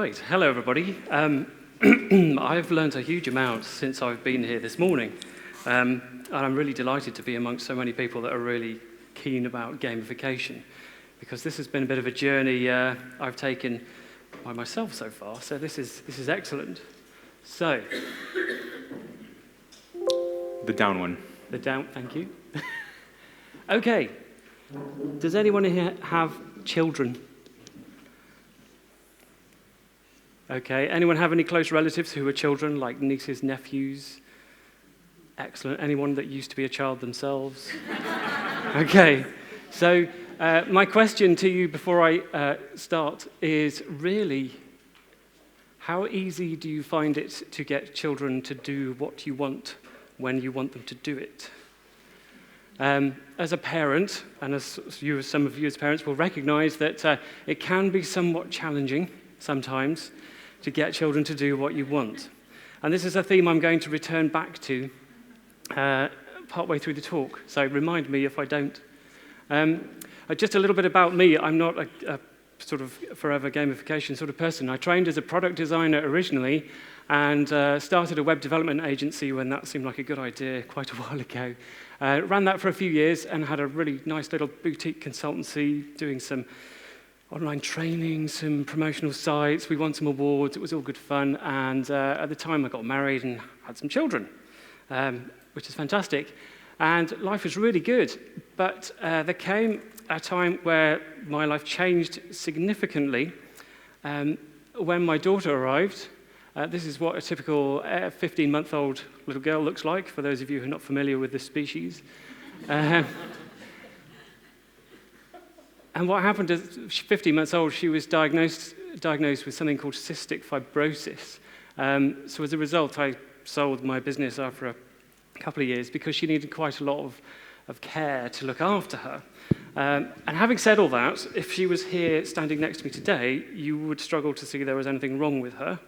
Right, hello everybody. I've learned a huge amount since I've been here this morning, and I'm really delighted to be amongst so many people that are really keen about gamification, because this has been a bit of a journey I've taken by myself so far, so this is excellent. So, the down one. The down, thank you. Okay, does anyone here have children? Okay, anyone have any close relatives who are children, like nieces, nephews? Excellent. Anyone that used to be a child themselves? Okay, so my question to you before I start is really, how easy do you find it to get children to do what you want when you want them to do it? As a parent, and as some of you as parents will recognize that it can be somewhat challenging sometimes to get children to do what you want. And this is a theme I'm going to return back to partway through the talk, so remind me if I don't. Just a little bit about me. I'm not a sort of forever gamification sort of person. I trained as a product designer originally and started a web development agency when that seemed like a good idea quite a while ago. Ran that for a few years and had a really nice little boutique consultancy doing some online training, some promotional sites. We won some awards. It was all good fun. And at the time, I got married and had some children, which is fantastic. And life was really good. But there came a time where my life changed significantly when my daughter arrived. This is what a typical 15-month-old little girl looks like, for those of you who are not familiar with this species. And what happened is, 15 months old, she was diagnosed with something called cystic fibrosis. So as a result, I sold my business after a couple of years because she needed quite a lot of care to look after her. And having said all that, if she was here standing next to me today, you would struggle to see there was anything wrong with her.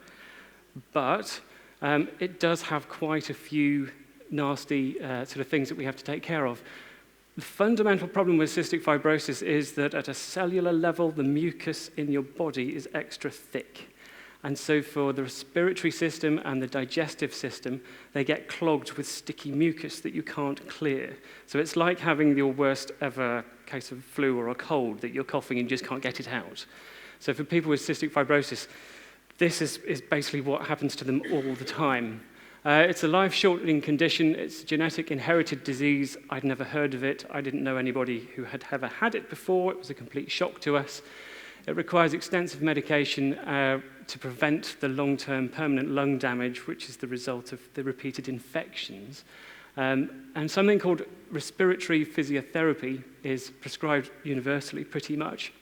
But it does have quite a few nasty sort of things that we have to take care of. The fundamental problem with cystic fibrosis is that at a cellular level, the mucus in your body is extra thick. And so for the respiratory system and the digestive system, they get clogged with sticky mucus that you can't clear. So it's like having your worst ever case of flu or a cold that you're coughing and you just can't get it out. So for people with cystic fibrosis, this is basically what happens to them all the time. It's a life-shortening condition. It's a genetic inherited disease. I'd never heard of it. I didn't know anybody who had ever had it before. It was a complete shock to us. It requires extensive medication to prevent the long-term permanent lung damage, which is the result of the repeated infections. And something called respiratory physiotherapy is prescribed universally pretty much.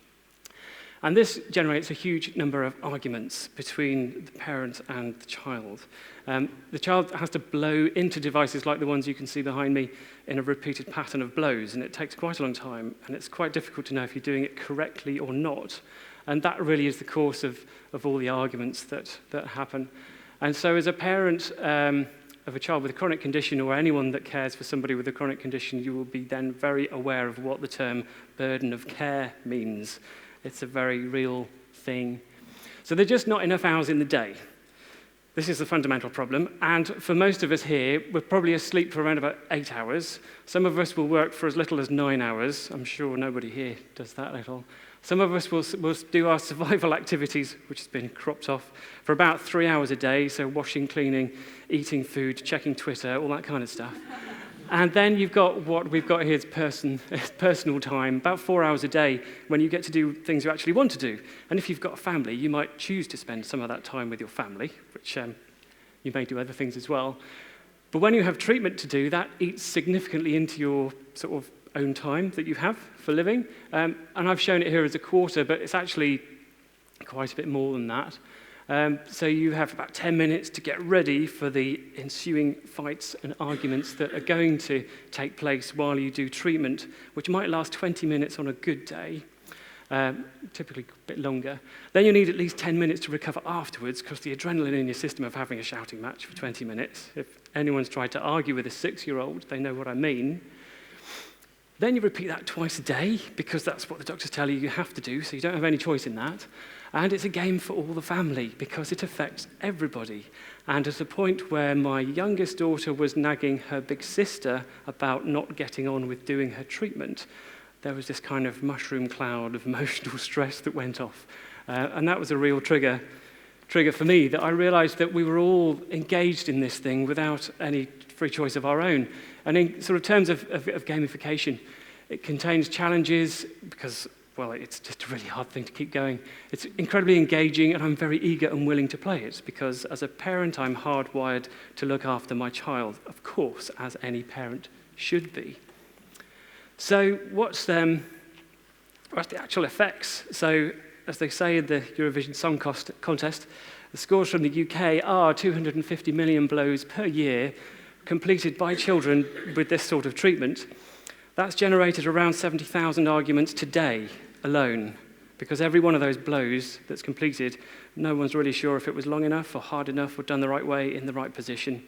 And this generates a huge number of arguments between the parent and the child. The child has to blow into devices like the ones you can see behind me in a repeated pattern of blows, and it takes quite a long time, and it's quite difficult to know if you're doing it correctly or not. And that really is the course of all the arguments that happen. And so as a parent of a child with a chronic condition, or anyone that cares for somebody with a chronic condition, you will be then very aware of what the term burden of care means. It's a very real thing. So there are just not enough hours in the day. This is the fundamental problem. And for most of us here, we're probably asleep for around about 8 hours. Some of us will work for as little as 9 hours. I'm sure nobody here does that at all. Some of us will do our survival activities, which has been cropped off, for about 3 hours a day. So washing, cleaning, eating food, checking Twitter, all that kind of stuff. And then you've got what we've got here is personal time, about 4 hours a day, when you get to do things you actually want to do. And if you've got a family, you might choose to spend some of that time with your family, which you may do other things as well. But when you have treatment to do, that eats significantly into your sort of own time that you have for living. And I've shown it here as a quarter, but it's actually quite a bit more than that. So you have about 10 minutes to get ready for the ensuing fights and arguments that are going to take place while you do treatment, which might last 20 minutes on a good day, typically a bit longer. Then you need at least 10 minutes to recover afterwards, because the adrenaline in your system of having a shouting match for 20 minutes, if anyone's tried to argue with a 6-year-old, they know what I mean. Then you repeat that twice a day, because that's what the doctors tell you have to do, so you don't have any choice in that. And it's a game for all the family, because it affects everybody. And at a point where my youngest daughter was nagging her big sister about not getting on with doing her treatment, there was this kind of mushroom cloud of emotional stress that went off. And that was a real trigger for me, that I realized that we were all engaged in this thing without any free choice of our own. And in sort of terms of gamification, it contains challenges because, well, it's just a really hard thing to keep going. It's incredibly engaging, and I'm very eager and willing to play it because as a parent, I'm hardwired to look after my child, of course, as any parent should be. So what's the actual effects? So as they say in the Eurovision Song Contest, the scores from the UK are 250 million blows per year completed by children with this sort of treatment. That's generated around 70,000 arguments today alone, because every one of those blows that's completed, no one's really sure if it was long enough or hard enough or done the right way in the right position.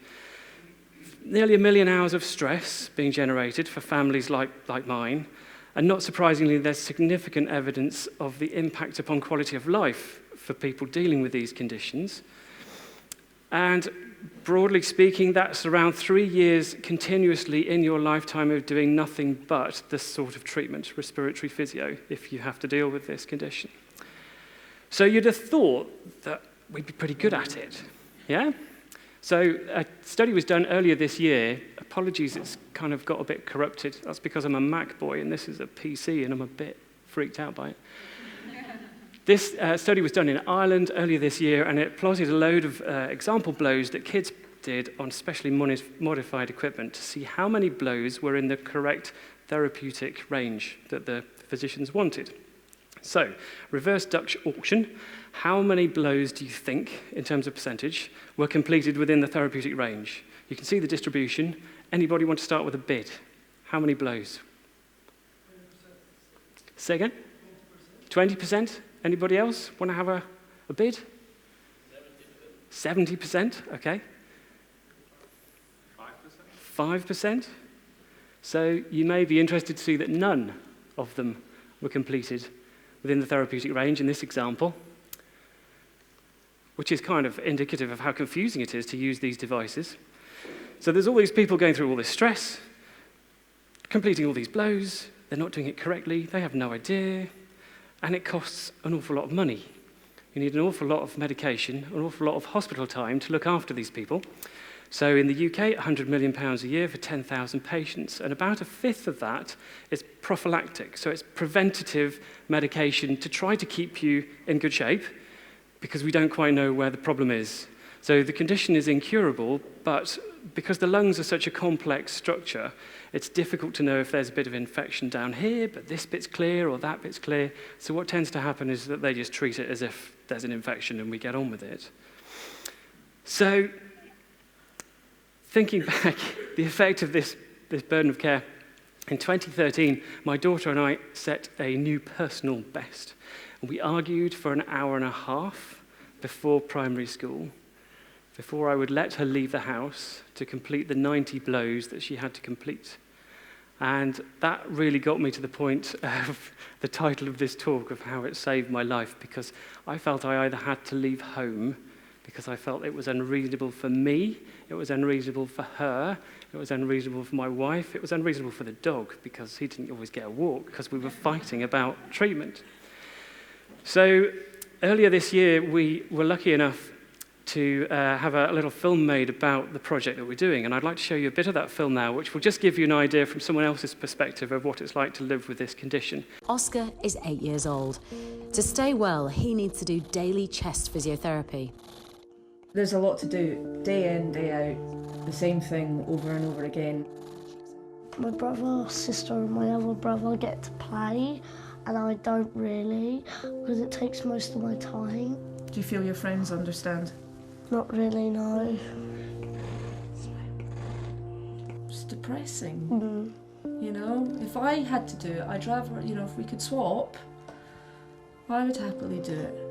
Nearly 1 million hours of stress being generated for families like mine, and not surprisingly, there's significant evidence of the impact upon quality of life for people dealing with these conditions. And broadly speaking, that's around 3 years continuously in your lifetime of doing nothing but this sort of treatment, respiratory physio, if you have to deal with this condition. So you'd have thought that we'd be pretty good at it, yeah? So a study was done earlier this year. Apologies, it's kind of got a bit corrupted. That's because I'm a Mac boy and this is a PC and I'm a bit freaked out by it. This study was done in Ireland earlier this year, and it plotted a load of example blows that kids did on specially modified equipment to see how many blows were in the correct therapeutic range that the physicians wanted. So, reverse Dutch auction, how many blows do you think, in terms of percentage, were completed within the therapeutic range? You can see the distribution. Anybody want to start with a bid? How many blows? 20%. Say again? 20%? Anybody else want to have a bid? 70%. 70%, okay. 5%. 5%. So you may be interested to see that none of them were completed within the therapeutic range in this example, which is kind of indicative of how confusing it is to use these devices. So there's all these people going through all this stress, completing all these blows, they're not doing it correctly, they have no idea, and it costs an awful lot of money. You need an awful lot of medication, an awful lot of hospital time to look after these people. So in the UK, £100 million a year for 10,000 patients, and about a fifth of that is prophylactic. So it's preventative medication to try to keep you in good shape, because we don't quite know where the problem is. So the condition is incurable, but because the lungs are such a complex structure, it's difficult to know if there's a bit of infection down here, but this bit's clear or that bit's clear. So what tends to happen is that they just treat it as if there's an infection and we get on with it. So thinking back, the effect of this burden of care, in 2013, my daughter and I set a new personal best. We argued for an hour and a half before primary school, before I would let her leave the house to complete the 90 blows that she had to complete. And that really got me to the point of the title of this talk, of how it saved my life, because I felt I either had to leave home because I felt it was unreasonable for me, it was unreasonable for her, it was unreasonable for my wife, it was unreasonable for the dog because he didn't always get a walk because we were fighting about treatment. So earlier this year, we were lucky enough to have a little film made about the project that we're doing, and I'd like to show you a bit of that film now, which will just give you an idea from someone else's perspective of what it's like to live with this condition. Oscar is 8 years old. To stay well, he needs to do daily chest physiotherapy. There's a lot to do, day in, day out, the same thing over and over again. My brother, sister and my other brother get to play, and I don't really, because it takes most of my time. Do you feel your friends understand? Not really, no. It's depressing. You know, if I had to do it, I'd rather, if we could swap, I would happily do it.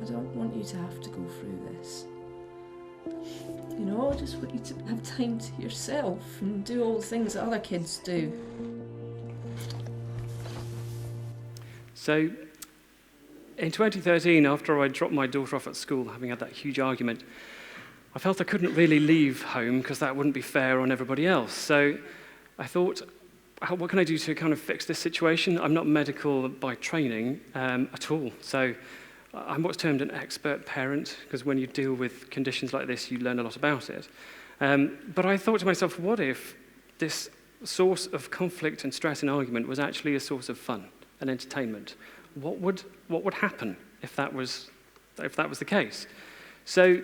I don't want you to have to go through this. I just want you to have time to yourself and do all the things that other kids do. So in 2013, after I dropped my daughter off at school, having had that huge argument, I felt I couldn't really leave home because that wouldn't be fair on everybody else. So I thought, what can I do to kind of fix this situation? I'm not medical by training at all. So I'm what's termed an expert parent, because when you deal with conditions like this, you learn a lot about it. But I thought to myself, what if this source of conflict and stress and argument was actually a source of fun and entertainment? What would happen if that was the case? So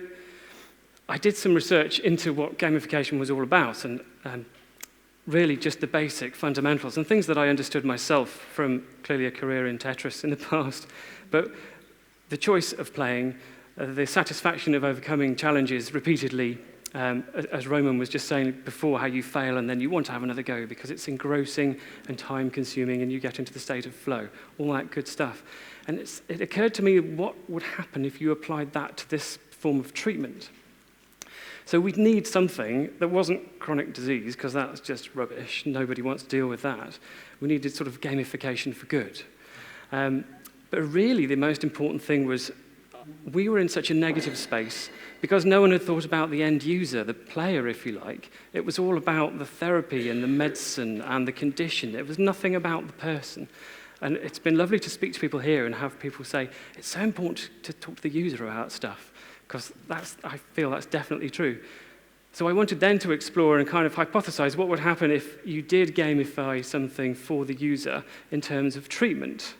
I did some research into what gamification was all about, and really just the basic fundamentals and things that I understood myself from clearly a career in Tetris in the past. But the choice of playing, the satisfaction of overcoming challenges repeatedly, as Roman was just saying before, how you fail and then you want to have another go because it's engrossing and time-consuming and you get into the state of flow, all that good stuff. And it occurred to me, what would happen if you applied that to this form of treatment? So we'd need something that wasn't chronic disease, because that's just rubbish. Nobody wants to deal with that. We needed sort of gamification for good. But really, the most important thing was we were in such a negative space because no one had thought about the end user, the player, if you like. It was all about the therapy and the medicine and the condition. It was nothing about the person. And it's been lovely to speak to people here and have people say, it's so important to talk to the user about stuff, because I feel that's definitely true. So I wanted then to explore and kind of hypothesize what would happen if you did gamify something for the user in terms of treatment.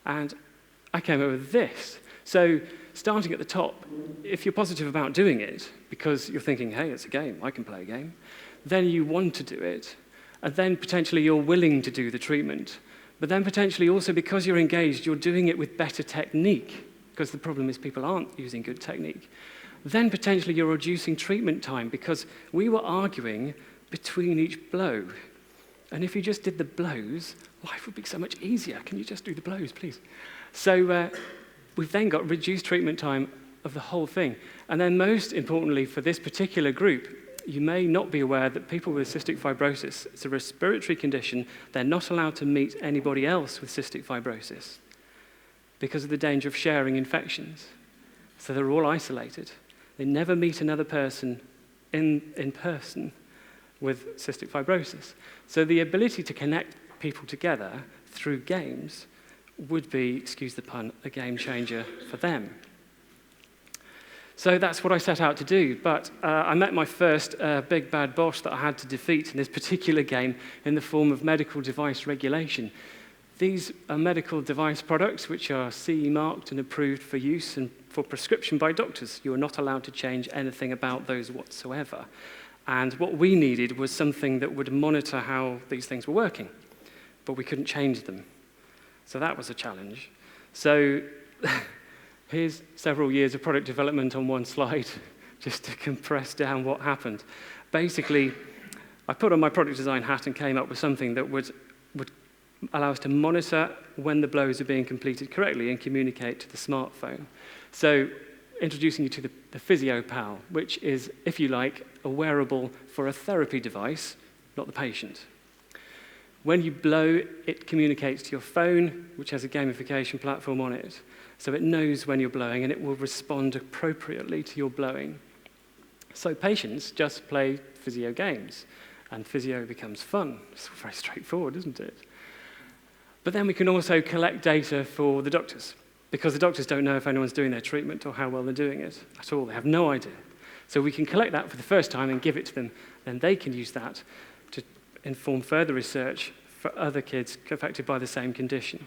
And I came up with this. So starting at the top, if you're positive about doing it, because you're thinking, hey, it's a game, I can play a game, then you want to do it, and then potentially you're willing to do the treatment. But then potentially also because you're engaged, you're doing it with better technique, because the problem is people aren't using good technique. Then potentially you're reducing treatment time, because we were arguing between each blow. And if you just did the blows, life would be so much easier. Can you just do the blows, please? So we've then got reduced treatment time of the whole thing. And then most importantly for this particular group, you may not be aware that people with cystic fibrosis, it's a respiratory condition, they're not allowed to meet anybody else with cystic fibrosis because of the danger of sharing infections. So they're all isolated. They never meet another person in person with cystic fibrosis. So the ability to connect people together through games would be, excuse the pun, a game changer for them. So that's what I set out to do, but I met my first big bad boss that I had to defeat in this particular game in the form of medical device regulation. These are medical device products which are CE marked and approved for use and for prescription by doctors. You are not allowed to change anything about those whatsoever. And what we needed was something that would monitor how these things were working, but we couldn't change them. So that was a challenge. So here's several years of product development on one slide, just to compress down what happened. Basically, I put on my product design hat and came up with something that would allow us to monitor when the blows are being completed correctly and communicate to the smartphone. So introducing you to the Physio Pal, which is, if you like, a wearable for a therapy device, not the patient. When you blow, it communicates to your phone, which has a gamification platform on it. So it knows when you're blowing, and it will respond appropriately to your blowing. So patients just play physio games, and physio becomes fun. It's very straightforward, isn't it? But then we can also collect data for the doctors, because the doctors don't know if anyone's doing their treatment or how well they're doing it at all. They have no idea. So we can collect that for the first time and give it to them, and they can use that to inform further research for other kids affected by the same condition.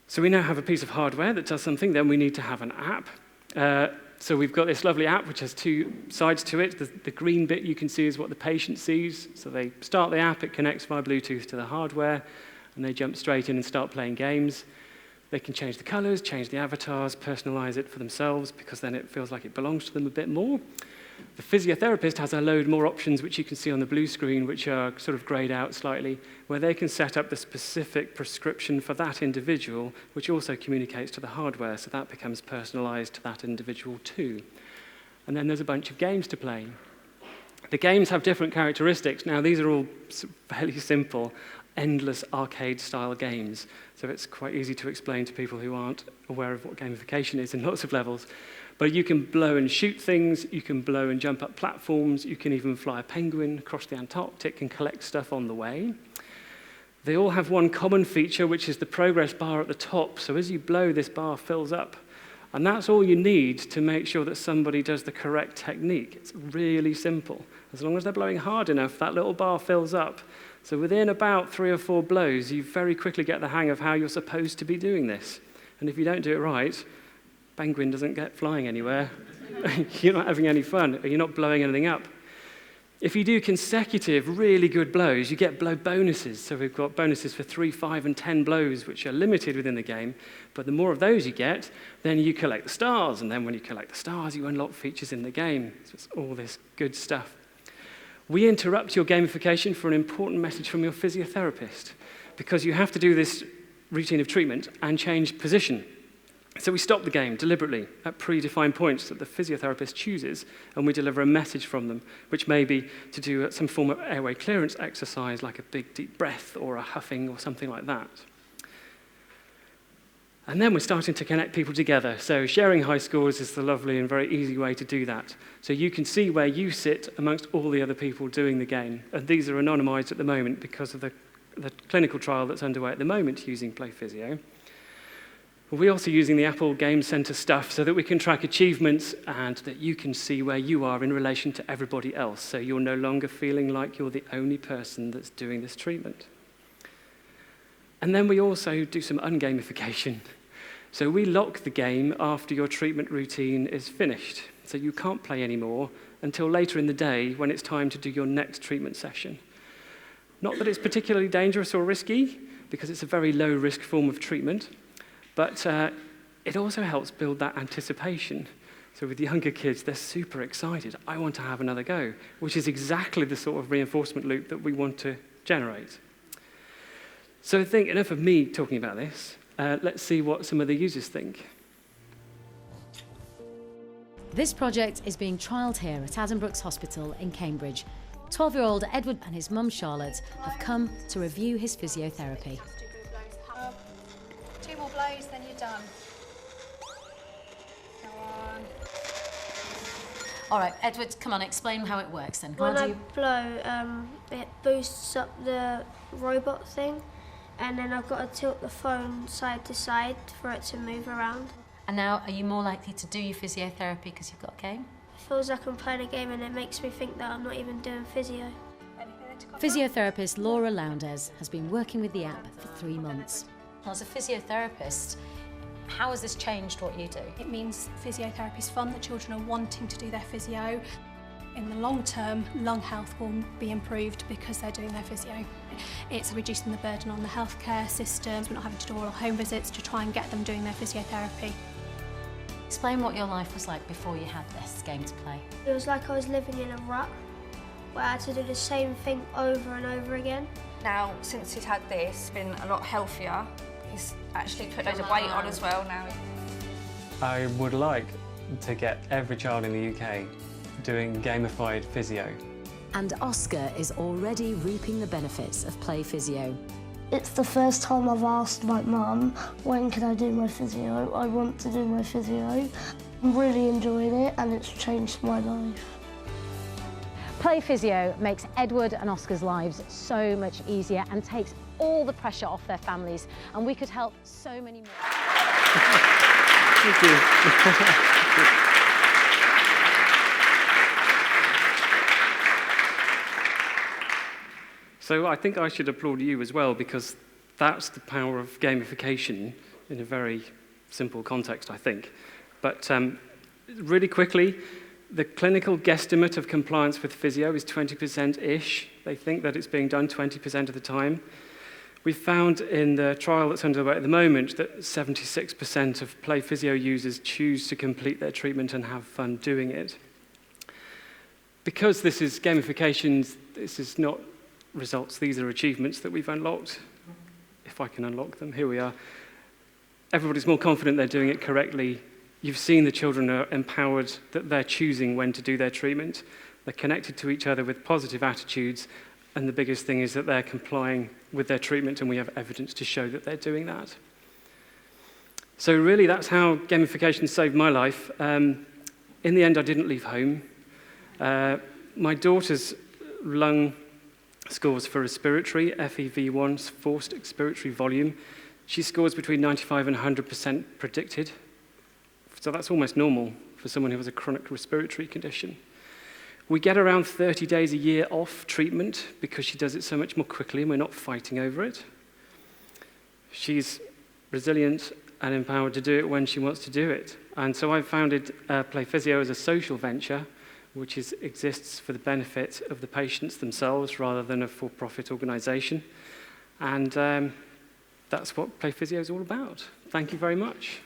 So we now have a piece of hardware that does something, then we need to have an app. So we've got this lovely app which has two sides to it. The green bit you can see is what the patient sees. So they start the app, it connects via Bluetooth to the hardware, and they jump straight in and start playing games. They can change the colors, change the avatars, personalize it for themselves, because then it feels like it belongs to them a bit more. The physiotherapist has a load more options, which you can see on the blue screen, which are sort of grayed out slightly, where they can set up the specific prescription for that individual, which also communicates to the hardware, so that becomes personalized to that individual too. And then there's a bunch of games to play. The games have different characteristics. Now, these are all fairly simple, endless arcade-style games, so it's quite easy to explain to people who aren't aware of what gamification is in lots of levels. But you can blow and shoot things, you can blow and jump up platforms, you can even fly a penguin across the Antarctic and collect stuff on the way. They all have one common feature, which is the progress bar at the top. So as you blow, this bar fills up. And that's all you need to make sure that somebody does the correct technique. It's really simple. As long as they're blowing hard enough, that little bar fills up. So within about 3 or 4 blows, you very quickly get the hang of how you're supposed to be doing this. And if you don't do it right, penguin doesn't get flying anywhere. You're not having any fun, or you're not blowing anything up. If you do consecutive, really good blows, you get blow bonuses. So we've got bonuses for 3, 5, and 10 blows, which are limited within the game. But the more of those you get, then you collect the stars. And then when you collect the stars, you unlock features in the game. So it's all this good stuff. We interrupt your gamification for an important message from your physiotherapist, because you have to do this routine of treatment and change position. So we stop the game deliberately at predefined points that the physiotherapist chooses, and we deliver a message from them, which may be to do some form of airway clearance exercise, like a big deep breath or a huffing or something like that. And then we're starting to connect people together. So sharing high scores is the lovely and very easy way to do that. So you can see where you sit amongst all the other people doing the game. And these are anonymized at the moment because of the clinical trial that's underway at the moment using Playphysio. We're also using the Apple Game Center stuff so that we can track achievements and that you can see where you are in relation to everybody else. So you're no longer feeling like you're the only person that's doing this treatment. And then we also do some ungamification. So we lock the game after your treatment routine is finished. So you can't play anymore until later in the day when it's time to do your next treatment session. Not that it's particularly dangerous or risky, because it's a very low-risk form of treatment, but it also helps build that anticipation. So with younger kids, they're super excited. I want to have another go, which is exactly the sort of reinforcement loop that we want to generate. So I think enough of me talking about this. Let's see what some of the users think. This project is being trialled here at Addenbrooke's Hospital in Cambridge. 12-year-old Edward and his mum Charlotte have come to review his physiotherapy. 2 more blows, then you're done. Go on. All right, Edward, come on, explain how it works then. When I blow, it boosts up the robot thing, and then I've got to tilt the phone side to side for it to move around. And now, are you more likely to do your physiotherapy because you've got a game? It feels like I'm playing a game, and it makes me think that I'm not even doing physio. Physiotherapist Laura Lowndes has been working with the app for 3 months. As a physiotherapist, how has this changed what you do? It means physiotherapy is fun, the children are wanting to do their physio. In the long term, lung health will be improved because they're doing their physio. It's reducing the burden on the healthcare system. We're not having to do all home visits to try and get them doing their physiotherapy. Explain what your life was like before you had this game to play. It was like I was living in a rut, where I had to do the same thing over and over again. Now, since he's had this, it's been a lot healthier. He's actually put loads of weight on as well now. I would like to get every child in the UK doing gamified physio. And Oscar is already reaping the benefits of Playphysio. It's the first time I've asked my mum, when can I do my physio? I want to do my physio. I'm really enjoying it, and it's changed my life. Playphysio makes Edward and Oscar's lives so much easier and takes all the pressure off their families, and we could help so many more. Thank you. So I think I should applaud you as well, because that's the power of gamification in a very simple context, I think. But really quickly, the clinical guesstimate of compliance with physio is 20%-ish. They think that it's being done 20% of the time. We found in the trial that's underway at the moment that 76% of Playphysio users choose to complete their treatment and have fun doing it. Because this is gamification, this is not results, these are achievements that we've unlocked. If I can unlock them, here we are. Everybody's more confident they're doing it correctly. You've seen the children are empowered, that they're choosing when to do their treatment. they're connected to each other with positive attitudes, and the biggest thing is that they're complying with their treatment, and we have evidence to show that they're doing that. So really, that's how gamification saved my life. In the end, I didn't leave home. My daughter's lung scores for respiratory, FEV1, forced expiratory volume, she scores between 95 and 100% predicted. So that's almost normal for someone who has a chronic respiratory condition. We get around 30 days a year off treatment because she does it so much more quickly and we're not fighting over it. She's resilient and empowered to do it when she wants to do it. And so I founded Playphysio as a social venture, which exists for the benefit of the patients themselves rather than a for-profit organisation. And that's what Playphysio is all about. Thank you very much.